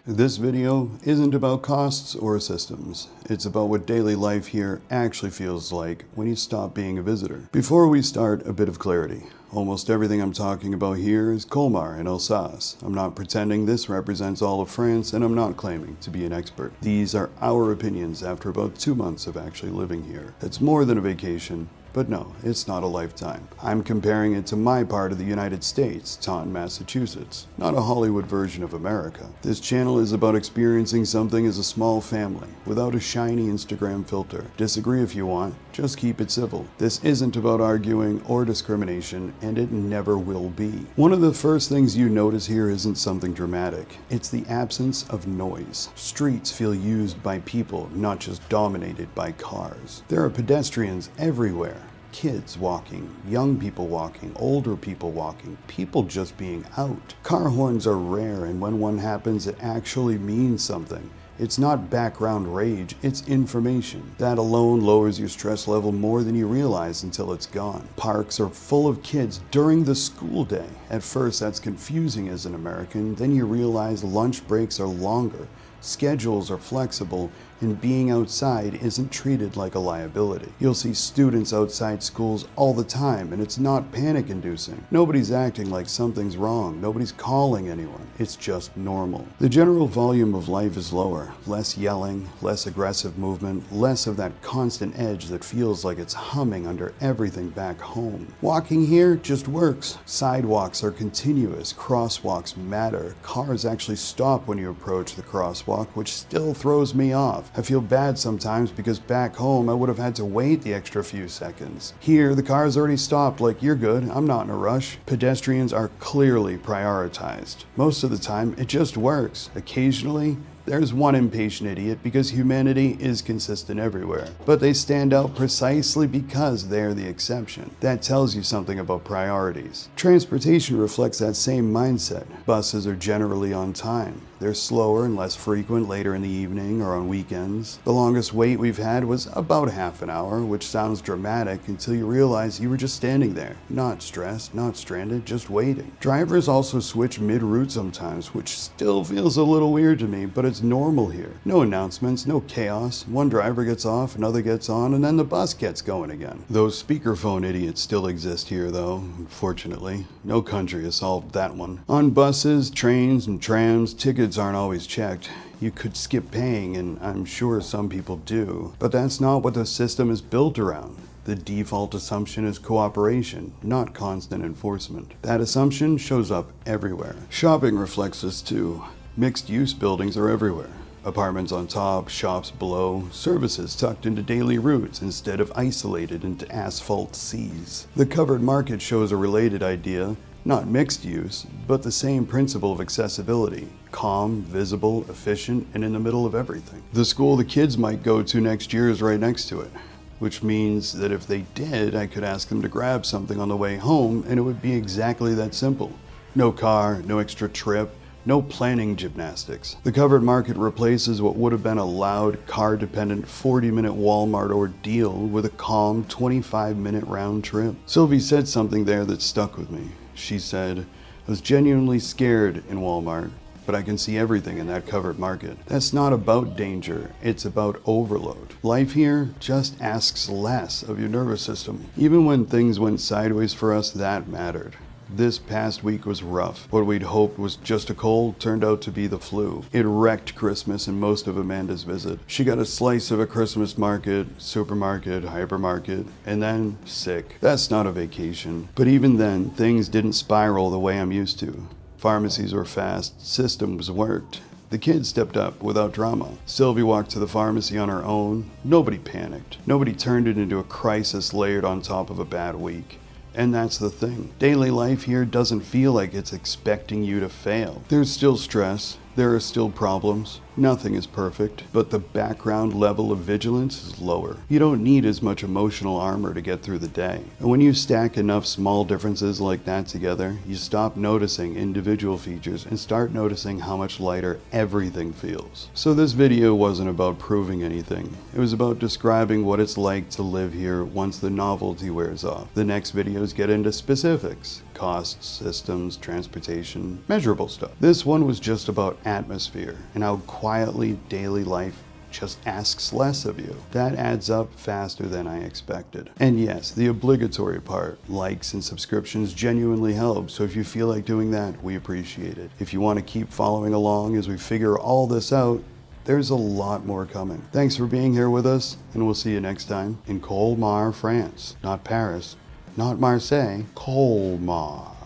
This video isn't about costs or systems. It's about what daily life here actually feels like when you stop being a visitor. Before we start, a bit of clarity. Almost everything I'm talking about here is Colmar and Alsace. I'm not pretending this represents all of France, and I'm not claiming to be an expert. These are our opinions after about 2 months of actually living here. It's more than a vacation. But no, it's not a lifetime. I'm comparing it to my part of the United States, Taunton, Massachusetts, not a Hollywood version of America. This channel is about experiencing something as a small family, without a shiny Instagram filter. Disagree if you want, just keep it civil. This isn't about arguing or discrimination, and it never will be. One of the first things you notice here isn't something dramatic. It's the absence of noise. Streets feel used by people, not just dominated by cars. There are pedestrians everywhere. Kids walking, young people walking, older people walking, people just being out. Car horns are rare, and when one happens, it actually means something. It's not background rage, it's information. That alone lowers your stress level more than you realize until it's gone. Parks are full of kids during the school day. At first, that's confusing as an American. Then you realize lunch breaks are longer, schedules are flexible, and being outside isn't treated like a liability. You'll see students outside schools all the time, and it's not panic-inducing. Nobody's acting like something's wrong. Nobody's calling anyone. It's just normal. The general volume of life is lower. Less yelling, less aggressive movement, less of that constant edge that feels like it's humming under everything back home. Walking here just works. Sidewalks are continuous. Crosswalks matter. Cars actually stop when you approach the crosswalk, which still throws me off. I feel bad sometimes because back home I would have had to wait the extra few seconds. Here, the car's already stopped, like, you're good, I'm not in a rush. Pedestrians are clearly prioritized. Most of the time, it just works. Occasionally, there's one impatient idiot because humanity is consistent everywhere. But they stand out precisely because they're the exception. That tells you something about priorities. Transportation reflects that same mindset. Buses are generally on time. They're slower and less frequent later in the evening or on weekends. The longest wait we've had was about half an hour, which sounds dramatic until you realize you were just standing there. Not stressed, not stranded, just waiting. Drivers also switch mid-route sometimes, which still feels a little weird to me, but it's normal here. No announcements, no chaos. One driver gets off, another gets on, and then the bus gets going again. Those speakerphone idiots still exist here, though, unfortunately. No country has solved that one. On buses, trains, and trams, tickets aren't always checked. You could skip paying, and I'm sure some people do, but that's not what the system is built around. The default assumption is cooperation, not constant enforcement. That assumption shows up everywhere. Shopping reflects this too. Mixed-use buildings are everywhere. Apartments on top, shops below, services tucked into daily routes instead of isolated into asphalt seas. The covered market shows a related idea. Not mixed use, but the same principle of accessibility. Calm, visible, efficient, and in the middle of everything. The school the kids might go to next year is right next to it, which means that if they did, I could ask them to grab something on the way home, and it would be exactly that simple. No car, no extra trip, no planning gymnastics. The covered market replaces what would have been a loud, car-dependent 40-minute Walmart ordeal with a calm 25-minute round trip. Sylvie said something there that stuck with me. She said, I was genuinely scared in Walmart, but I can see everything in that covered market. That's not about danger, it's about overload. Life here just asks less of your nervous system. Even when things went sideways for us, that mattered. This past week was rough. What we'd hoped was just a cold turned out to be the flu. It wrecked Christmas and most of Amanda's visit. She got a slice of a Christmas market, supermarket, hypermarket, and then sick. That's not a vacation. But even then, things didn't spiral the way I'm used to. Pharmacies were fast, systems worked. The kids stepped up without drama. Sylvie walked to the pharmacy on her own. Nobody panicked. Nobody turned it into a crisis layered on top of a bad week. And that's the thing. Daily life here doesn't feel like it's expecting you to fail. There's still stress. There are still problems. Nothing is perfect, but the background level of vigilance is lower. You don't need as much emotional armor to get through the day. And when you stack enough small differences like that together, you stop noticing individual features and start noticing how much lighter everything feels. So this video wasn't about proving anything. It was about describing what it's like to live here once the novelty wears off. The next videos get into specifics: costs, systems, transportation, measurable stuff. This one was just about atmosphere and how quietly daily life just asks less of you. That adds up faster than I expected. And yes, the obligatory part, likes and subscriptions, genuinely help, so if you feel like doing that, we appreciate it. If you want to keep following along as we figure all this out, there's a lot more coming. Thanks for being here with us, and we'll see you next time in Colmar, France. Not Paris, not Marseille, Colmar.